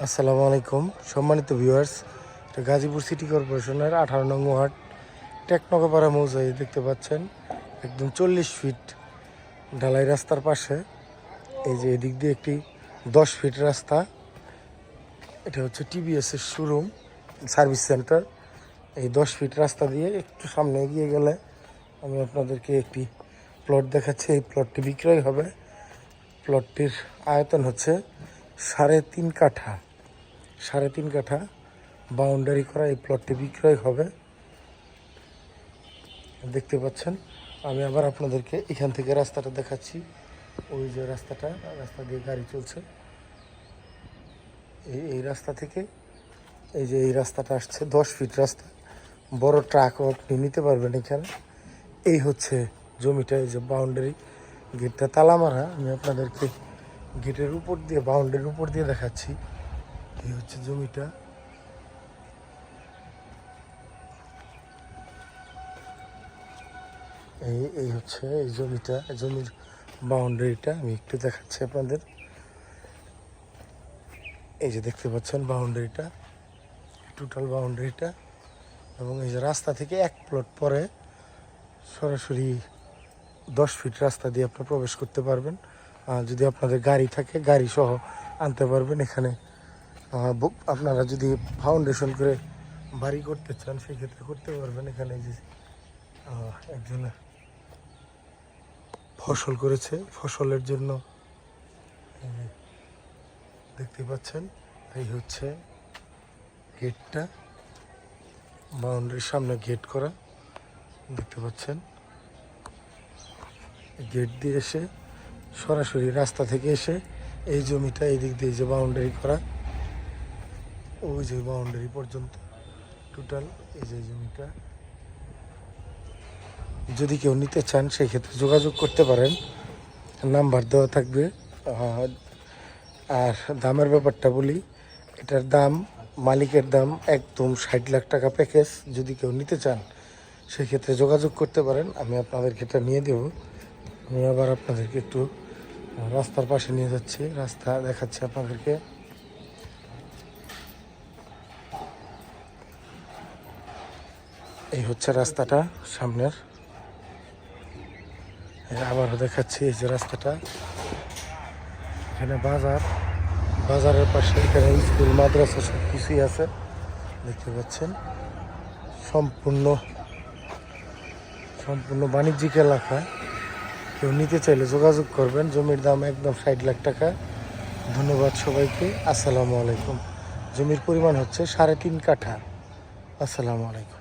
আসসালামু আলাইকুম সম্মানিত ভিউয়ার্স, এটা গাজীপুর সিটি কর্পোরেশনের 18 নং ওয়ার্ড টেকনকাপাড়া মৌজায় দেখতে পাচ্ছেন একদম 40 ফিট ঢালাই রাস্তার পাশে এই যে এদিক দিয়ে একটি 10 ফিট রাস্তা। এটা হচ্ছে টিভিএসের শোরুম সার্ভিস সেন্টার। এই 10 ফিট রাস্তা দিয়ে একটু সামনে এগিয়ে গেলে আমি আপনাদেরকে একটি প্লট দেখাচ্ছি। এই প্লটটি বিক্রয় হবে। প্লটটির আয়তন হচ্ছে 3.5 কাঠা। 3.5 কাঠা বাউন্ডারি করা এই প্লটটি বিক্রয় হবে। দেখতে পাচ্ছেন, আমি আবার আপনাদেরকে এখান থেকে রাস্তাটা দেখাচ্ছি। ওই যে রাস্তা দিয়ে গাড়ি চলছে, এই রাস্তা থেকে এই রাস্তাটা আসছে 10 ফিট রাস্তা। বড় ট্রাকও আপনি নিতে পারবেন এখানে। এই হচ্ছে জমিটা, এই যে বাউন্ডারি, গেটটা তালা মারা। আমি আপনাদেরকে গেটের উপর দিয়ে বাউন্ডারির উপর দিয়ে দেখাচ্ছি। এই হচ্ছে জমিটা। এই হচ্ছে এই জমিটা, জমির বাউন্ডারিটা আমি একটু দেখাচ্ছি আপনাদের। এই যে দেখতে পাচ্ছেন বাউন্ডারিটা, টোটাল বাউন্ডারিটা। এবং এই যে রাস্তা থেকে 1 প্লট পরে সরাসরি 10 ফিট রাস্তা দিয়ে আপনি প্রবেশ করতে পারবেন। যদি আপনাদের গাড়ি থাকে গাড়ি সহ আনতে পারবেন এখানে। আপনারা যদি ফাউন্ডেশন করে বাড়ি করতে চান সেক্ষেত্রে করতে পারবেন। এখানে যে একজন ফসল করেছে, ফসলের জন্য দেখতে পাচ্ছেন। এই হচ্ছে গেটটা, বাউন্ডারির সামনে গেট করা দেখতে পাচ্ছেন। গেট দিয়ে এসে সরাসরি রাস্তা থেকে এসে এই জমিটা এই দিক দিয়ে যে বাউন্ডারি করা, ওই যে বাউন্ডারি পর্যন্ত টোটাল এই যে জমিটা। যদি কেউ নিতে চান সেক্ষেত্রে যোগাযোগ করতে পারেন, নাম্বার দেওয়া থাকবে। আর দামের ব্যাপারটা বলি, এটার দাম, মালিকের দাম একদম 60 লাখ টাকা প্যাকেজ। যদি কেউ নিতে চান সেক্ষেত্রে যোগাযোগ করতে পারেন, আমি আপনাদেরকে এটা নিয়ে দেব। আমি আবার আপনাদেরকে একটু রাস্তার পাশে নিয়ে যাচ্ছি, রাস্তা দেখাচ্ছি আপনাদেরকে। এই হচ্ছে রাস্তাটা সামনের, আবারও দেখাচ্ছি এই যে রাস্তাটা। এখানে বাজারের পাশে এখানে স্কুল মাদ্রাসা সব কিছুই আছে দেখতে পাচ্ছেন। সম্পূর্ণ বাণিজ্যিক এলাকা। কেউ নিতে চাইলে যোগাযোগ করবেন। জমির দাম একদম 60 লাখ টাকা। ধন্যবাদ সবাইকে। আসসালামু আলাইকুম। জমির পরিমাণ হচ্ছে 3.5 কাঠা। আসসালামু আলাইকুম।